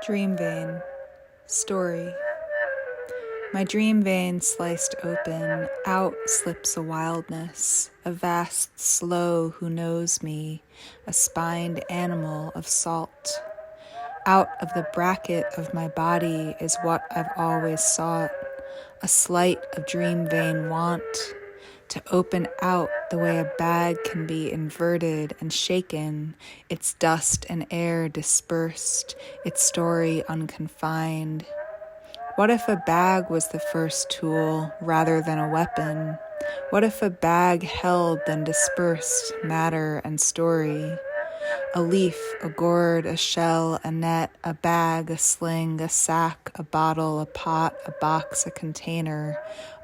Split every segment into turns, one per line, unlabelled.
Dream vein. Story. My dream vein sliced open, out slips a wildness, a vast slow who knows me, a spined animal of salt. Out of the bracket of my body is what I've always sought, a slight of dream vein want, to open out the way a bag can be inverted and shaken, its dust and air dispersed, its story unconfined. What if a bag was the first tool rather than a weapon? What if a bag held then dispersed matter and story? A leaf, a gourd, a shell, a net, a bag, a sling, a sack, a bottle, a pot, a box, a container,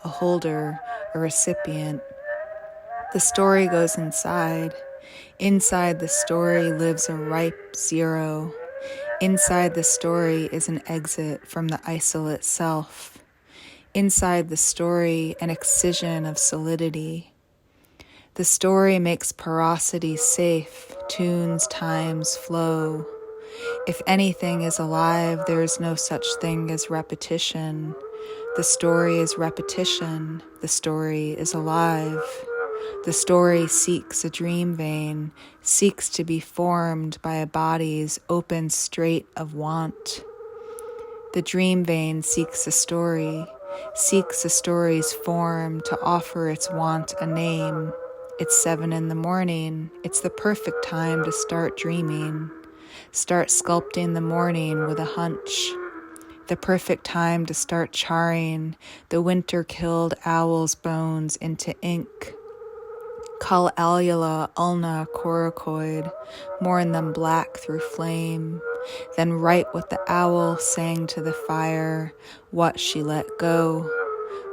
a holder, a recipient. The story goes inside. Inside the story lives a ripe zero. Inside the story is an exit from the isolate self. Inside the story, an excision of solidity. The story makes porosity safe, tunes time's flow. If anything is alive, there is no such thing as repetition. The story is repetition. The story is alive. The story seeks a dream vein, seeks to be formed by a body's open strait of want. The dream vein seeks a story's form to offer its want a name. It's 7 a.m. It's the perfect time to start dreaming. Start sculpting the morning with a hunch. The perfect time to start charring the winter-killed owl's bones into ink. Cull allula ulna coracoid, mourn them black through flame. Then write what the owl sang to the fire, what she let go.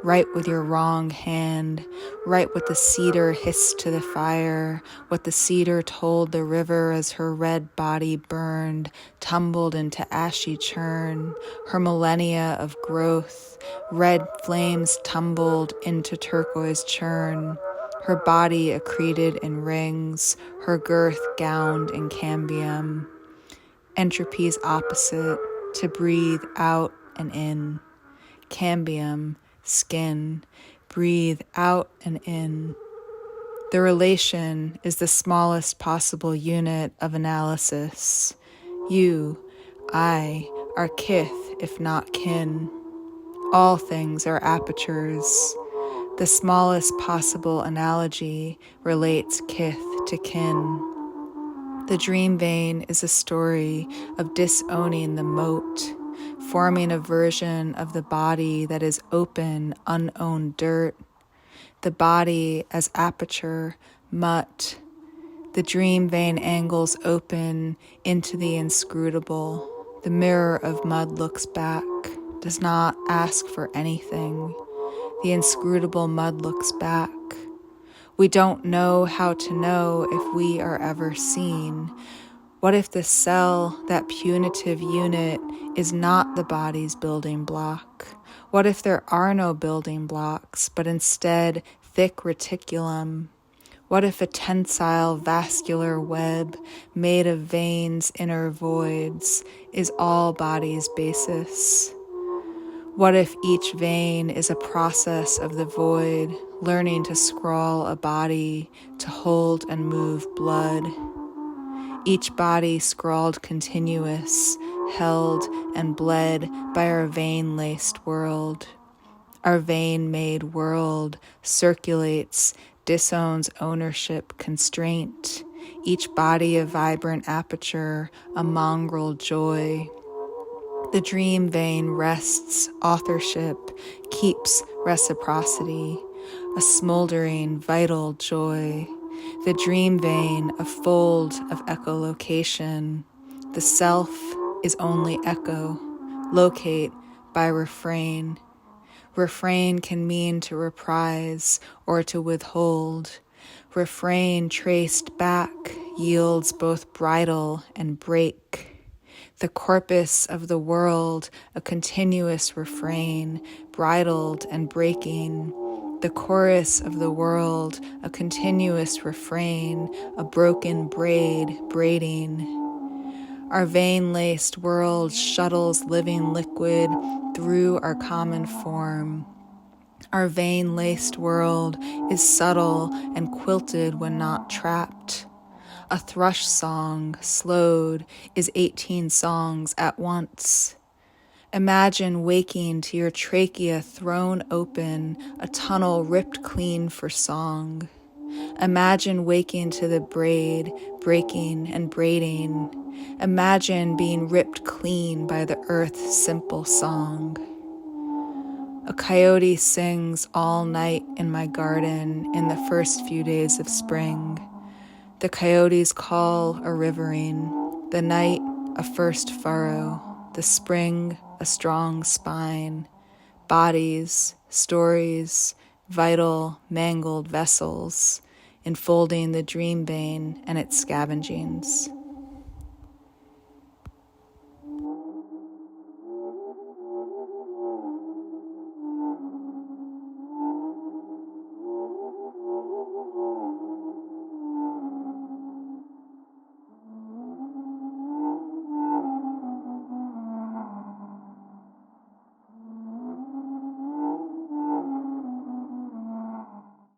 Write with your wrong hand, write what the cedar hissed to the fire, what the cedar told the river as her red body burned, tumbled into ashy churn, her millennia of growth, red flames tumbled into turquoise churn, her body accreted in rings, her girth gowned in cambium. Entropy's opposite, to breathe out and in. Cambium, skin, breathe out and in. The relation is the smallest possible unit of analysis. You, I, are kith, if not kin. All things are apertures. The smallest possible analogy relates kith to kin. The dream vein is a story of disowning the moat, forming a version of the body that is open, unowned dirt, the body as aperture, mutt. The dream vein angles open into the inscrutable. The mirror of mud looks back, does not ask for anything. The inscrutable mud looks back. We don't know how to know if we are ever seen. What if the cell, that punitive unit, is not the body's building block? What if there are no building blocks, but instead thick reticulum? What if a tensile vascular web made of veins' inner voids is all body's basis? What if each vein is a process of the void, learning to scrawl a body, to hold and move blood? Each body scrawled continuous, held and bled by our vein-laced world. Our vein-made world circulates, disowns ownership, constraint. Each body a vibrant aperture, a mongrel joy. The dream vein rests authorship, keeps reciprocity, a smoldering, vital joy. The dream vein, a fold of echolocation. The self is only echo, locate by refrain. Refrain can mean to reprise or to withhold. Refrain traced back yields both bridle and break. The corpus of the world, a continuous refrain, bridled and breaking. The chorus of the world, a continuous refrain, a broken braid, braiding. Our vein-laced world shuttles living liquid through our common form. Our vein-laced world is subtle and quilted when not trapped. A thrush song, slowed, is 18 songs at once. Imagine waking to your trachea thrown open, a tunnel ripped clean for song. Imagine waking to the braid, breaking and braiding. Imagine being ripped clean by the earth's simple song. A coyote sings all night in my garden in the first few days of spring. The coyote's call a rivering, the night a first furrow, the spring a strong spine, bodies, stories, vital, mangled vessels, enfolding the dream bane and its scavengings.